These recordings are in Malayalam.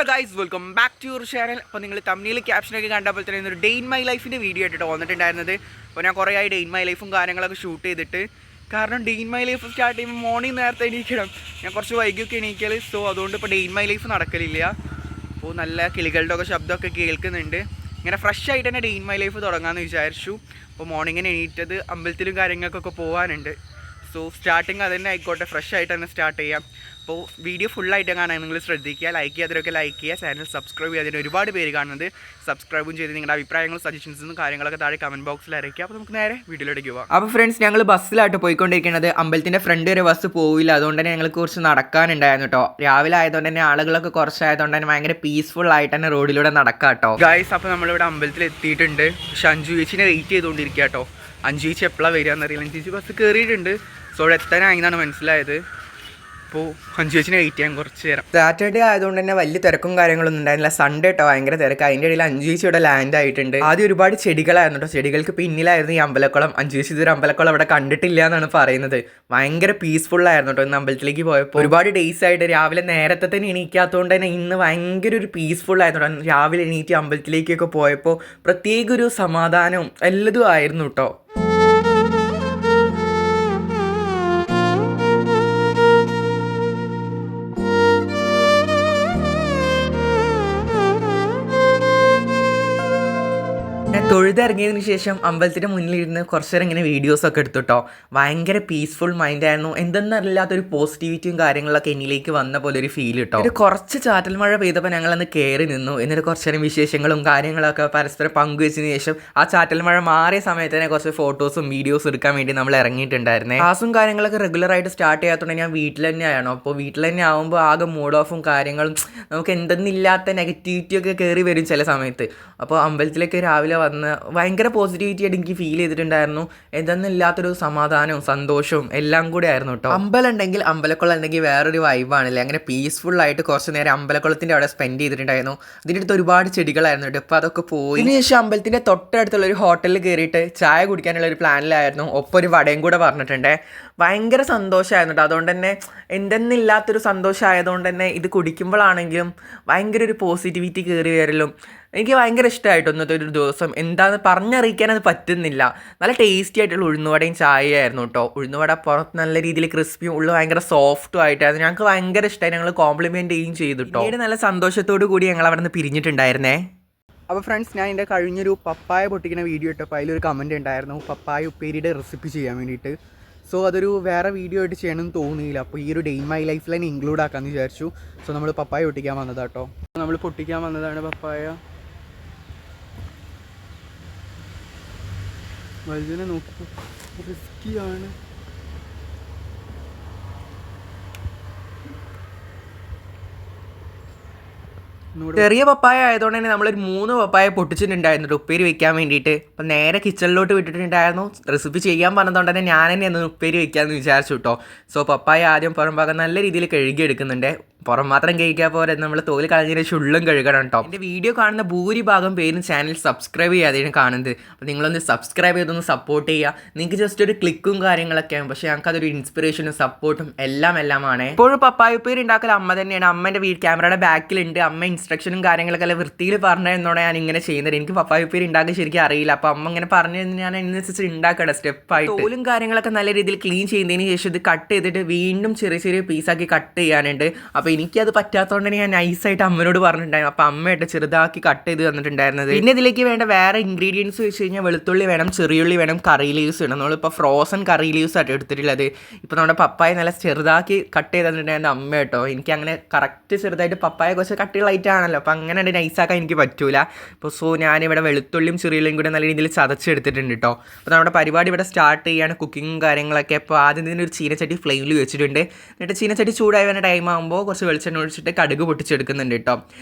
Guys welcome back to your channel. അപ്പോൾ നിങ്ങൾ തമ്മിൽ ക്യാപ്ഷനൊക്കെ കണ്ടപ്പോൾ തന്നെ ഒരു ഡേ ഇൻ മൈ ലൈഫിൻ്റെ വീഡിയോ ആയിട്ടോ വന്നിട്ടുണ്ടായിരുന്നത്. അപ്പോൾ ഞാൻ കുറേ ആയി ഡേ ഇൻ മൈ ലൈഫും കാര്യങ്ങളൊക്കെ ഷൂട്ട് ചെയ്തിട്ട്. കാരണം day in my life start ചെയ്യുമ്പോൾ മോർണിംഗ് നേരത്തെ എണീക്കണം. ഞാൻ കുറച്ച് വൈകിയൊക്കെ എണീക്കൽ. സോ അതുകൊണ്ട് ഇപ്പോൾ ഡേ ഇൻ മൈ ലൈഫ് നടക്കലില്ല. അപ്പോൾ നല്ല കിളികളുടെ ഒക്കെ ശബ്ദമൊക്കെ കേൾക്കുന്നുണ്ട്. ഇങ്ങനെ ഫ്രഷ് ആയിട്ട് തന്നെ ഡേ ഇൻ മൈ ലൈഫ് തുടങ്ങാമെന്ന് വിചാരിച്ചു. അപ്പോൾ മോർണിംഗിന് എണീറ്റത് അമ്പലത്തിലും കാര്യങ്ങൾക്കൊക്കെ പോകാനുണ്ട്. സോ സ്റ്റാർട്ടിങ് അത് തന്നെ ആയിക്കോട്ടെ, ഫ്രഷ് ആയിട്ട് തന്നെ സ്റ്റാർട്ട് ചെയ്യാം. അപ്പോൾ വീഡിയോ ഫുള്ളായിട്ട് കാണാൻ നിങ്ങൾ ശ്രദ്ധിക്കുക, ലൈക്ക് ചെയ്യാതിരൊക്കെ ലൈക്ക് ചെയ്യുക, ചാനൽ സബ്സ്ക്രൈബ് ചെയ്യാതിന് ഒരുപാട് പേര് കാണുന്നത്. സബ്സ്ക്രൈബും ചെയ്ത് നിങ്ങളുടെ അഭിപ്രായങ്ങളും സജഷൻസും കാര്യങ്ങളൊക്കെ താഴെ കമൻറ്റ് ബോക്സിൽ അറിയിക്കുക. അപ്പോൾ നമുക്ക് നേരെ വീഡിയോയിലേക്ക് പോകാം. അപ്പോൾ ഫ്രണ്ട്സ്, ഞങ്ങൾ ബസ്സിലായിട്ട് പോയിക്കൊണ്ടിരിക്കുന്നത്. അമ്പലത്തിൻ്റെ ഫ്രണ്ട് വരെ ബസ് പോവില്ല, അതുകൊണ്ട് തന്നെ ഞങ്ങൾക്ക് കുറച്ച് നടക്കാനുണ്ടായിരുന്നു കേട്ടോ. രാവിലെ ആയതുകൊണ്ട് തന്നെ ആളുകളൊക്കെ കുറച്ചായതുകൊണ്ട് തന്നെ ഭയങ്കര പീസ്ഫുൾ ആയിട്ട് തന്നെ റോഡിലൂടെ നടക്കാം കേട്ടോ. ഗൈസ്, അപ്പോൾ നമ്മളിവിടെ അമ്പലത്തിൽ എത്തിയിട്ടുണ്ട്. പക്ഷേ അഞ്ചു ചേച്ചിനെ വെയിറ്റ് ചെയ്തുകൊണ്ടിരിക്കുക കേട്ടോ. അഞ്ചു ചേച്ചി എപ്പോഴാണ് വരിക എന്നറിയില്ല. അഞ്ചു ചേച്ചി ബസ് കയറിയിട്ടുണ്ട്. സോ അവിടെ എത്താനായി എന്നാണ് മനസ്സിലായത്. അപ്പോൾ അഞ്ചു ചേച്ചിനെ വെയിറ്റ് ചെയ്യാൻ കുറച്ച് നേരം. സാറ്റർഡേ ആയതുകൊണ്ട് തന്നെ വലിയ തിരക്കും കാര്യങ്ങളൊന്നും ഉണ്ടായിരുന്നില്ല. സൺഡേ കേട്ടോ ഭയങ്കര തിരക്ക്. അതിൻ്റെ ഇടയിൽ അഞ്ചു ചേച്ചി ഇവിടെ ലാൻഡ് ആയിട്ടുണ്ട്. ആദ്യം ഒരുപാട് ചെടികളായിരുന്നു കേട്ടോ. ചെടികൾക്ക് പിന്നിലായിരുന്നു ഈ അമ്പലക്കുളം. അഞ്ചു ചേച്ചി ഇതൊരു അമ്പലക്കുളം അവിടെ കണ്ടിട്ടില്ല എന്നാണ് പറയുന്നത്. ഭയങ്കര പീസ്ഫുള്ളായിരുന്നു കേട്ടോ ഇന്ന് അമ്പലത്തിലേക്ക് പോയപ്പോൾ. ഒരുപാട് ഡേയ്സ് ആയിട്ട് രാവിലെ നേരത്തെ തന്നെ എണീക്കാത്തതുകൊണ്ട് തന്നെ ഇന്ന് ഭയങ്കര ഒരു പീസ്ഫുള്ളായിരുന്നു കേട്ടോ. രാവിലെ എണീറ്റ് അമ്പലത്തിലേക്കൊക്കെ പോയപ്പോൾ പ്രത്യേക ഒരു സമാധാനവും എല്ലതും ആയിരുന്നു കേട്ടോ. തൊഴുതിറങ്ങിയതിന് ശേഷം അമ്പലത്തിൻ്റെ മുന്നിലിരുന്ന് കുറച്ച് നേരം ഇങ്ങനെ വീഡിയോസൊക്കെ എടുത്തു കേട്ടോ. ഭയങ്കര പീസ്ഫുൾ മൈൻഡായിരുന്നു. എന്തെന്നറിയില്ലാത്തൊരു പോസിറ്റിവിറ്റിയും കാര്യങ്ങളൊക്കെ എന്നിലേക്ക് വന്ന പോലെ ഒരു ഫീൽ കിട്ടോ. ഒരു കുറച്ച് ചാറ്റൽ മഴ പെയ്തപ്പോൾ ഞങ്ങളന്ന് കയറി നിന്നു. എന്നിട്ട് കുറച്ച് നേരം വിശേഷങ്ങളും കാര്യങ്ങളൊക്കെ പരസ്പരം പങ്കുവെച്ചതിന് ശേഷം ആ ചാറ്റൽ മഴ മാറിയ സമയത്ത് തന്നെ കുറച്ച് ഫോട്ടോസും വീഡിയോസും എടുക്കാൻ വേണ്ടി നമ്മൾ ഇറങ്ങിയിട്ടുണ്ടായിരുന്നേ. ക്ലാസും കാര്യങ്ങളൊക്കെ റെഗുലറായിട്ട് സ്റ്റാർട്ട് ചെയ്യാത്തതുകൊണ്ട് ഞാൻ വീട്ടിൽ തന്നെയാണോ. അപ്പോൾ വീട്ടിൽ തന്നെ ആകുമ്പോൾ ആകെ മൂഡ് ഓഫും കാര്യങ്ങളും നമുക്ക് എന്തെന്നില്ലാത്ത നെഗറ്റിവിറ്റി ഒക്കെ കയറി വരും ചില സമയത്ത്. അപ്പോൾ അമ്പലത്തിലേക്ക് രാവിലെ വന്ന് ഭയങ്കര പോസിറ്റിവിറ്റി ആയിട്ട് എനിക്ക് ഫീൽ ചെയ്തിട്ടുണ്ടായിരുന്നു. എന്തെന്നില്ലാത്തൊരു സമാധാനവും സന്തോഷവും എല്ലാം കൂടെ ആയിരുന്നു കേട്ടോ. അമ്പലം ഉണ്ടെങ്കിൽ അമ്പലക്കുളം ഉണ്ടെങ്കിൽ വേറൊരു വൈബാണല്ലേ. അങ്ങനെ പീസ്ഫുൾ ആയിട്ട് കുറച്ച് നേരം അമ്പലക്കുളത്തിൻ്റെ അവിടെ സ്പെൻഡ് ചെയ്തിട്ടുണ്ടായിരുന്നു. അതിൻ്റെ അടുത്ത് ഒരുപാട് ചെടികളായിരുന്നു കേട്ടോ. ഇപ്പോൾ അതൊക്കെ പോയി. ഇതിനുശേഷം അമ്പലത്തിൻ്റെ തൊട്ടടുത്തുള്ള ഒരു ഹോട്ടലിൽ കയറിയിട്ട് ചായ കുടിക്കാനുള്ള ഒരു പ്ലാനിലായിരുന്നു. ഒപ്പം ഒരു വടയും കൂടെ പറഞ്ഞിട്ടുണ്ട്. ഭയങ്കര സന്തോഷമായിരുന്നു കേട്ടോ. അതുകൊണ്ട് തന്നെ എന്തെന്നില്ലാത്തൊരു സന്തോഷമായതുകൊണ്ട് തന്നെ ഇത് കുടിക്കുമ്പോഴാണെങ്കിലും ഭയങ്കര ഒരു പോസിറ്റിവിറ്റി കയറി വരലും എനിക്ക് ഭയങ്കര ഇഷ്ടമായിട്ട് ഇന്നത്തെ ഒരു ദിവസം. എന്താണെന്ന് പറഞ്ഞറിയിക്കാനത് പറ്റുന്നില്ല. നല്ല ടേസ്റ്റി ആയിട്ടുള്ള ഉഴുന്നുവടയും ചായയായിരുന്നു കേട്ടോ. ഉഴുന്നുവട പുറത്ത് നല്ല രീതിയിൽ ക്രിസ്പിയും ഉള്ളു ഭയങ്കര സോഫ്റ്റും ആയിട്ടായിരുന്നു. ഞങ്ങൾക്ക് ഭയങ്കര ഇഷ്ടമായി. ഞങ്ങൾ കോംപ്ലിമെൻറ്റ് ചെയ്യുകയും ചെയ്തു കേട്ടോ. പിന്നീട് നല്ല സന്തോഷത്തോടു കൂടി ഞങ്ങൾ അവിടെ നിന്ന് പിരിഞ്ഞിട്ടുണ്ടായിരുന്നേ. അപ്പോൾ ഫ്രണ്ട്സ്, ഞാൻ എൻ്റെ കഴിഞ്ഞൊരു പപ്പായ പൊട്ടിക്കുന്ന വീഡിയോ ഇട്ടപ്പോൾ അതിലൊരു കമൻറ്റ് ഉണ്ടായിരുന്നു പപ്പായ ഉപ്പേരിയുടെ റെസിപ്പി ചെയ്യാൻ വേണ്ടിയിട്ട്. സോ അതൊരു വേറെ വീഡിയോ ആയിട്ട് ചെയ്യണമെന്ന് തോന്നിയില്ല. അപ്പോൾ ഈ ഒരു ഡേ ഇൻ മൈ ലൈഫിൽ തന്നെ ഇൻക്ലൂഡ് ആക്കാമെന്ന് വിചാരിച്ചു. സോ നമ്മൾ പപ്പായ പൊട്ടിക്കാൻ വന്നതാണ് കേട്ടോ. നമ്മൾ പൊട്ടിക്കാൻ വന്നതാണ് പപ്പായ. വലുതിനെ നോക്കൂ, റിസ്കിയാണ്. ചെറിയ പപ്പായ ആയതുകൊണ്ട് തന്നെ നമ്മളൊരു 3 പപ്പായ പൊട്ടിച്ചിട്ടുണ്ടായിരുന്നു ഉപ്പേരി വെക്കാൻ വേണ്ടിയിട്ട്. അപ്പം നേരെ കിച്ചണിലോട്ട് വിട്ടിട്ടുണ്ടായിരുന്നു. റെസിപ്പി ചെയ്യാൻ പറഞ്ഞതുകൊണ്ട് തന്നെ ഞാൻ തന്നെ ഒന്ന് ഉപ്പേരി വെക്കാമെന്ന് വിചാരിച്ചു കേട്ടോ. സോ പപ്പായ ആദ്യം പുറം ഭാഗം നല്ല രീതിയിൽ കഴുകിയെടുക്കുന്നുണ്ട്. പുറം മാത്രം കഴിക്കാൻ പോലെ നമ്മൾ തോല് കളഞ്ഞതിന് ചുള്ളും കഴുകണം കേട്ടോ. എൻ്റെ വീഡിയോ കാണുന്ന ഭൂരിഭാഗം പേരും ചാനൽ സബ്സ്ക്രൈബ് ചെയ്യാതെയാണ് കാണുന്നത്. അപ്പോൾ നിങ്ങളൊന്ന് സബ്സ്ക്രൈബ് ചെയ്തൊന്ന് സപ്പോർട്ട് ചെയ്യുക. നിങ്ങൾക്ക് ജസ്റ്റ് ഒരു ക്ലിക്കും കാര്യങ്ങളൊക്കെയാണ്, പക്ഷേ ഞങ്ങൾക്ക് അതൊരു ഇൻസ്പിറേഷനും സപ്പോർട്ടും എല്ലാമാണ്. ഇപ്പോഴും പപ്പായ ഉപ്പേരി ഉണ്ടാക്കൽ അമ്മ തന്നെയാണ്. അമ്മേൻ്റെ ക്യാമറയുടെ ബാക്കിലുണ്ട്. അമ്മ ഇൻസ്ട്രക്ഷനും കാര്യങ്ങളൊക്കെ അല്ല വൃത്തിയിൽ പറഞ്ഞതെന്നോടെ ഞാൻ ഇങ്ങനെ ചെയ്യുന്നത്. എനിക്ക് പപ്പായ ഉപ്പേരി ഉണ്ടാക്കാൻ ശരിക്കും അറിയില്ല. അപ്പോൾ അമ്മ ഇങ്ങനെ പറഞ്ഞു ഞാൻ അതിനനുസരിച്ച് ഉണ്ടാക്കണം സ്റ്റെപ്പായിട്ട്. തോലും കാര്യങ്ങളൊക്കെ നല്ല രീതിയിൽ ക്ലീൻ ചെയ്യുന്നതിന് ശേഷം ഇത് കട്ട് ചെയ്തിട്ട് വീണ്ടും ചെറിയ ചെറിയ പീസാക്കി കട്ട് ചെയ്യാനുണ്ട്. അപ്പോൾ എനിക്കത് പറ്റാത്തതുകൊണ്ട് തന്നെ ഞാൻ നൈസായിട്ട് അമ്മയോട് പറഞ്ഞിട്ടുണ്ടായിരുന്നു. അപ്പോൾ അമ്മയായിട്ട് ചെറുതാക്കി കട്ട് ചെയ്ത് തന്നിട്ടുണ്ടായിരുന്നത്. പിന്നെ ഇതിലേക്ക് വേണ്ട വേറെ ഇൻഗ്രീഡിയൻസ് വെച്ച് കഴിഞ്ഞാൽ വെളുത്തുള്ളി വേണം, ചെറിയുള്ളി വേണം, കറി ലീവ്സ് വേണം. നമ്മളിപ്പോൾ ഫ്രോസൺ കറി ലീവ്സ് ആയിട്ട് എടുത്തിട്ടുള്ളത്. ഇപ്പോൾ നമ്മുടെ പപ്പായ നല്ല ചെറുതാക്കി കട്ട് ചെയ്ത് തന്നിട്ടുണ്ടായിരുന്നു അമ്മ കേട്ടോ. എനിക്ക് അങ്ങനെ കറക്റ്റ് ചെറുതായിട്ട് പപ്പായ കുറച്ച് കട്ടികളായിട്ടാണല്ലോ, അപ്പോൾ അങ്ങനെ നൈസാക്കാൻ എനിക്ക് പറ്റൂല. അപ്പോൾ സോ ഞാനിവിടെ വെളുത്തുള്ളിയും ചെറിയുള്ളിയും കൂടെ നല്ല രീതിയിൽ ചതച്ചെടുത്തിട്ടുണ്ട് കേട്ടോ. അപ്പോൾ നമ്മുടെ പരിപാടി ഇവിടെ സ്റ്റാർട്ട് ചെയ്യാണ്, കുക്കിങ്ങും കാര്യങ്ങളൊക്കെ. അപ്പോൾ ആദ്യം തന്നെ ഒരു ചീനച്ചട്ടി ഫ്ലെയിമിൽ വെച്ചിട്ടുണ്ട്. എന്നിട്ട് ചീനച്ചട്ടി ചൂടായി വരുന്ന ടൈം ആകുമ്പോൾ കുറച്ച് വെളിച്ചെണ്ണ ഒഴിച്ചിട്ട് കടുക് പൊട്ടിച്ചെടുക്കുന്നുണ്ട് കേട്ടോ.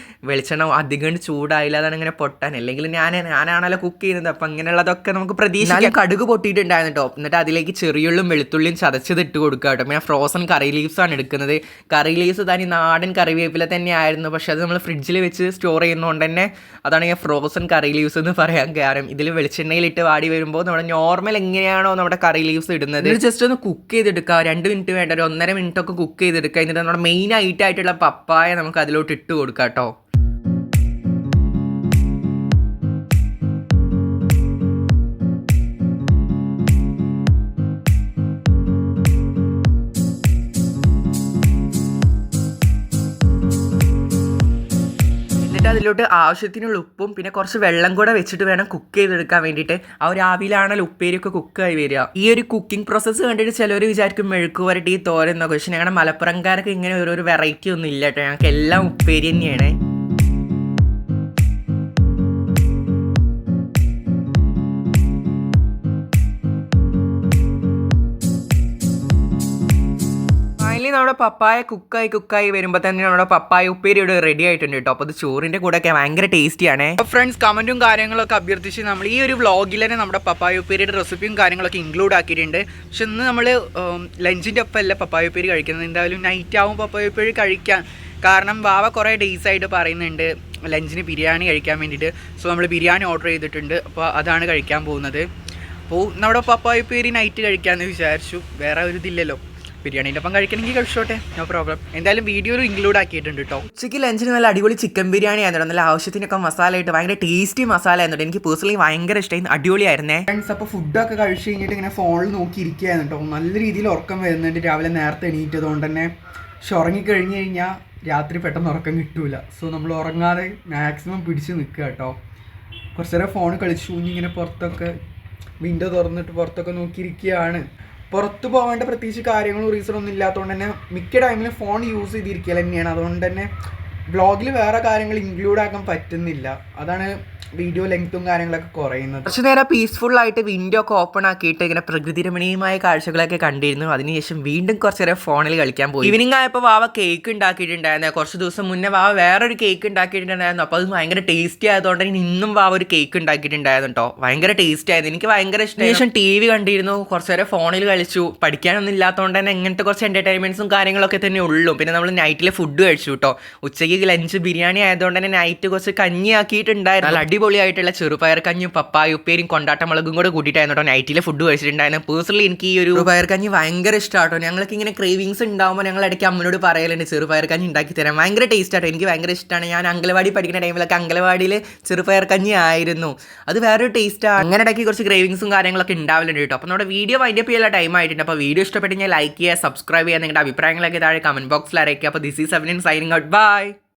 വെളിച്ചെണ്ണ അധികം ചൂടായില്ല, അതാണ് ഇങ്ങനെ പൊട്ടാൻ. അല്ലെങ്കിൽ ഞാനാണല്ലോ കുക്ക് ചെയ്യുന്നത്. അപ്പം അങ്ങനെയുള്ളതൊക്കെ നമുക്ക് പ്രതീക്ഷിക്കാം. കടുക് പൊട്ടിയിട്ടുണ്ടായിരുന്നു കേട്ടോ. എന്നിട്ട് അതിലേക്ക് ചെറിയുള്ളും വെളുത്തുള്ളിയും ചതച്ചത് ഇട്ട് കൊടുക്കുക കേട്ടോ. ഞാൻ ഫ്രോസൺ കറി ലീവ്സ് ആണ് എടുക്കുന്നത്. കറി ലീവ്സ് തന്നെ നാടൻ കറിവേപ്പില തന്നെ ആയിരുന്നു. പക്ഷെ അത് നമ്മൾ ഫ്രിഡ്ജിൽ വെച്ച് സ്റ്റോർ ചെയ്യുന്നതുകൊണ്ട് തന്നെ അതാണ് ഞാൻ ഫ്രോസൺ കറി ലീവ്സ് എന്ന് പറയാൻ കാരണം. ഇതിൽ വെളിച്ചെണ്ണയിലിട്ട് വാടി വരുമ്പോൾ നമ്മുടെ നോർമൽ എങ്ങനെയാണോ നമ്മുടെ കറി ലീവ്സ് ഇടുന്നത് ജസ്റ്റ് ഒന്ന് കുക്ക് ചെയ്തെടുക്കുക. 2 മിനിറ്റ് വേണ്ട, ഒരു 1.5 മിനിറ്റ് ഒക്കെ കുക്ക് ചെയ്തെടുക്കുക. എന്നിട്ട് നമ്മുടെ മെയിൻ ആയിട്ടുള്ള പപ്പായ നമുക്ക് അതിലോട്ട് ഇട്ട് കൊടുക്കാം കേട്ടോ. എന്നിട്ട് അതിലോട്ട് ആവശ്യത്തിനുള്ള ഉപ്പും പിന്നെ കുറച്ച് വെള്ളം കൂടെ വെച്ചിട്ട് വേണം കുക്ക് ചെയ്തെടുക്കാൻ വേണ്ടിയിട്ട്. ആ ഒരു ആവിയിലാണല്ലോ ഉപ്പേരിയൊക്കെ കുക്കായി വരിക. ഈ ഒരു കുക്കിംഗ് പ്രോസസ്സ് കണ്ടിട്ട് ചിലർ വിചാരിക്കും മെഴുക്ക് വരട്ടി തോരൻ എന്നൊക്കെ. പക്ഷെ ഞങ്ങളുടെ മലപ്പുറംകാർക്ക് ഇങ്ങനെ ഓരോരോ വെറൈറ്റി ഒന്നും ഇല്ല കേട്ടോ. ഞങ്ങൾക്ക് എല്ലാം ഉപ്പേരി തന്നെയാണ്. നമ്മുടെ പപ്പായ കുക്കായി വരുമ്പോൾ തന്നെ നമ്മുടെ പപ്പായ ഉപ്പേരി ഇവിടെ റെഡി ആയിട്ടുണ്ട് കേട്ടോ. അപ്പോൾ അത് ചോറിൻ്റെ കൂടെയൊക്കെ ഭയങ്കര ടേസ്റ്റിയാണ്. അപ്പോൾ ഫ്രണ്ട്സ്, കമൻറ്റും കാര്യങ്ങളൊക്കെ അഭ്യർത്ഥിച്ച് നമ്മൾ ഈ ഒരു വ്ളോഗിൽ തന്നെ നമ്മുടെ പപ്പായ ഉപ്പേരിയുടെ റെസിപ്പിയും കാര്യങ്ങളൊക്കെ ഇൻക്ലൂഡ് ആക്കിയിട്ടുണ്ട്. പക്ഷെ ഇന്ന് നമ്മൾ ലഞ്ചിൻ്റെ ഒപ്പമല്ല പപ്പായ ഉപ്പേരി കഴിക്കുന്നത്. എന്തായാലും നൈറ്റ് ആവും പപ്പായ ഉപ്പേരി കഴിക്കാൻ. കാരണം വാവ കുറേ ഡേയ്സ് ആയിട്ട് പറയുന്നുണ്ട് ലഞ്ചിന് ബിരിയാണി കഴിക്കാൻ വേണ്ടിയിട്ട്. സോ നമ്മൾ ബിരിയാണി ഓർഡർ ചെയ്തിട്ടുണ്ട്. അപ്പോൾ അതാണ് കഴിക്കാൻ പോകുന്നത്. അപ്പോൾ നമ്മുടെ പപ്പായ ഉപ്പേരി നൈറ്റ് കഴിക്കാമെന്ന് വിചാരിച്ചു. വേറെ ഒരു ഇതില്ലല്ലോ. ബിരിയാണീൻ്റെ ഒപ്പം കഴിക്കണമെങ്കിൽ കഴിച്ചോട്ടെ, നോ പ്രോബ്ലം. എന്തായാലും വീഡിയോയിൽ ഇൻക്ലൂഡ് ആക്കിയിട്ടുണ്ട് കേട്ടോ. ഉച്ചയ്ക്ക് ലഞ്ചിന് നല്ല അടിപൊളി ചിക്കൻ ബിരിയാണി ആയിരുന്നു. നല്ല ആവശ്യത്തിനൊക്കെ മസാല ആയിട്ട് ഭയങ്കര ടേസ്റ്റി മസാല ആയിരുന്നു. എനിക്ക് പേഴ്സണലി ഭയങ്കര ഇഷ്ടമായി, അടിപൊളിയായിരുന്നേ. ഫ്രണ്ട്സ്, അപ്പോൾ ഫുഡൊക്കെ കഴിച്ച് കഴിഞ്ഞിട്ട് ഇങ്ങനെ ഫോണിൽ നോക്കിയിരിക്കുകയായിരുന്നു കേട്ടോ. നല്ല രീതിയിൽ ഉറക്കം വരുന്നുണ്ട്. രാവിലെ നേരത്തെ എണീറ്റതുകൊണ്ട് തന്നെ. പക്ഷെ ഉറങ്ങിക്കഴിഞ്ഞ് കഴിഞ്ഞാൽ രാത്രി പെട്ടെന്ന് ഉറക്കം കിട്ടൂല. സോ നമ്മൾ ഉറങ്ങാതെ മാക്സിമം പിടിച്ച് നിൽക്കുക കേട്ടോ. കുറച്ച് നേരം ഫോൺ കളിച്ചു ഇങ്ങനെ പുറത്തൊക്കെ വിൻഡോ തുറന്നിട്ട് പുറത്തൊക്കെ നോക്കിയിരിക്കുകയാണ്. പുറത്ത് പോകേണ്ട പ്രത്യേകിച്ച് കാര്യങ്ങളും റീസണൊന്നും ഇല്ലാത്തതുകൊണ്ട് തന്നെ മിക്ക ടൈമിലും ഫോൺ യൂസ് ചെയ്തിരിക്കുക തന്നെയാണ്. അതുകൊണ്ട് തന്നെ ബ്ലോഗിൽ വേറെ കാര്യങ്ങൾ ഇൻക്ലൂഡ് ആക്കാൻ പറ്റുന്നില്ല. അതാണ് വീഡിയോ ലെങ്ത്തും കാര്യങ്ങളൊക്കെ കുറയുന്നത്. കുറച്ച് നേരം പീസ്ഫുൾ ആയിട്ട് വിൻഡോ ഒക്കെ ഓപ്പൺ ആക്കിയിട്ട് ഇങ്ങനെ പ്രകൃതി രമണീയമായ കാഴ്ചകളൊക്കെ കണ്ടിരുന്നു. അതിനുശേഷം വീണ്ടും കുറച്ച് നേരം ഫോണിൽ കളിക്കാൻ പോയി. ഈവനിങ് ആയപ്പോൾ വാവ കേക്ക് ഉണ്ടാക്കിയിട്ടുണ്ടായിരുന്നു. കുറച്ച് ദിവസം മുന്നേ വാവ വേറൊരു കേക്ക് ഉണ്ടാക്കിയിട്ടുണ്ടായിരുന്നു. അപ്പോൾ അത് ഭയങ്കര ടേസ്റ്റി ആയതുകൊണ്ട് തന്നെ ഇന്നും വാവ ഒരു കേക്ക് ഉണ്ടാക്കിയിട്ടുണ്ടായിരുന്നു കേട്ടോ. ഭയങ്കര ടേസ്റ്റി ആയിരുന്നു, എനിക്ക് ഭയങ്കര ഇഷ്ടമായി. ശേഷം ടി വി കണ്ടിരുന്നു, കുറച്ച് നേരം ഫോണിൽ കളിച്ചു. പഠിക്കാനൊന്നും ഇല്ലാത്തതുകൊണ്ട് തന്നെ ഇങ്ങനത്തെ കുറച്ച് എൻ്റർടൈൻമെൻറ്റ്സും കാര്യങ്ങളൊക്കെ തന്നെ ഉള്ളൂ. പിന്നെ നമ്മൾ നൈറ്റിൽ ഫുഡ് കഴിച്ചു കേട്ടോ. ഉച്ചയ്ക്ക് ലഞ്ച് ബിരിയാണി ആയതുകൊണ്ട് തന്നെ നൈറ്റ് കുറച്ച് കഞ്ഞി ആക്കിയിട്ടുണ്ടായിരുന്നു. നല്ല അടിപൊളിയായിട്ടുള്ള ചെറുപയർ കഞ്ഞും പപ്പായ ഉപ്പേരിയും കൊണ്ടാട്ടമുളകും കൂടെ കൂട്ടിയിട്ടായിരുന്നു കേട്ടോ നൈറ്റിലെ ഫുഡ് കഴിച്ചിട്ടുണ്ടായിരുന്നു. പേഴ്സണലി എനിക്ക് ഈ ഒരു ചെറുപയർ കഞ്ഞി ഭയങ്കര ഇഷ്ടമാട്ടോ. ഞങ്ങൾക്ക് ഇങ്ങനെ ക്രേവിങ്സ് ഉണ്ടാകുമ്പോൾ ഞങ്ങൾ ഇടയ്ക്ക് അമ്മനോട് പറയലുണ്ട് ചെറുപയർ കഞ്ഞി ഉണ്ടാക്കി തരാൻ. ഭയങ്കര ടേസ്റ്റ് ആട്ടോ, എനിക്ക് ഭയങ്കര ഇഷ്ടമാണ്. ഞാൻ അംഗനവാടി പഠിക്കുന്ന ടൈമിലൊക്കെ അംഗനവാടിയിൽ ചെറുപയർ കഞ്ഞി ആയിരുന്നു. അത് വേറൊരു ടേസ്റ്റാണ്. അങ്ങനെ ഇടയ്ക്ക് കുറച്ച് ക്രേവിങ്സും കാര്യങ്ങളൊക്കെ ഉണ്ടാവലുണ്ട് കേട്ടോ. അപ്പോൾ നമ്മുടെ വീഡിയോ വൈൻഡപ്പ് ചെയ്യാനുള്ള ടൈം ആയിട്ടുണ്ട്. അപ്പോൾ വീഡിയോ ഇഷ്ടപ്പെട്ട് ഞാൻ ലൈക്ക് ചെയ്യുക, സബ്സ്ക്രൈബ് ചെയ്യുക, നിങ്ങളുടെ അഭിപ്രായങ്ങളൊക്കെ താഴെ കമൻറ്റ് ബോക്സിൽ അറിയിക്കുക. അപ്പോൾ this is seven signing out, by.